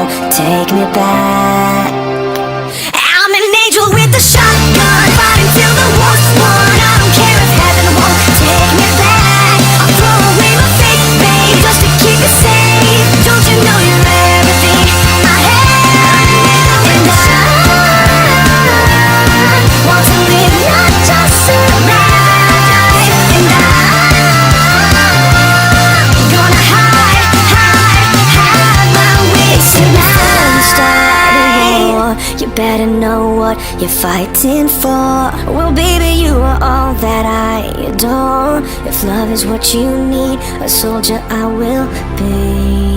won't take me back. I'm an angel with a shotgun, fighting till the war's won. I don't care if heaven won't take me back. I'll throw away my faith, babe, just to keep you safe. Don't you know you're everything I have? And I want to live, not just survive. And I'm gonna hide my wits tonight. Start a war, you better know what you're fighting for. Well, baby, you are all that I adore. If love is what you need, a soldier I will be.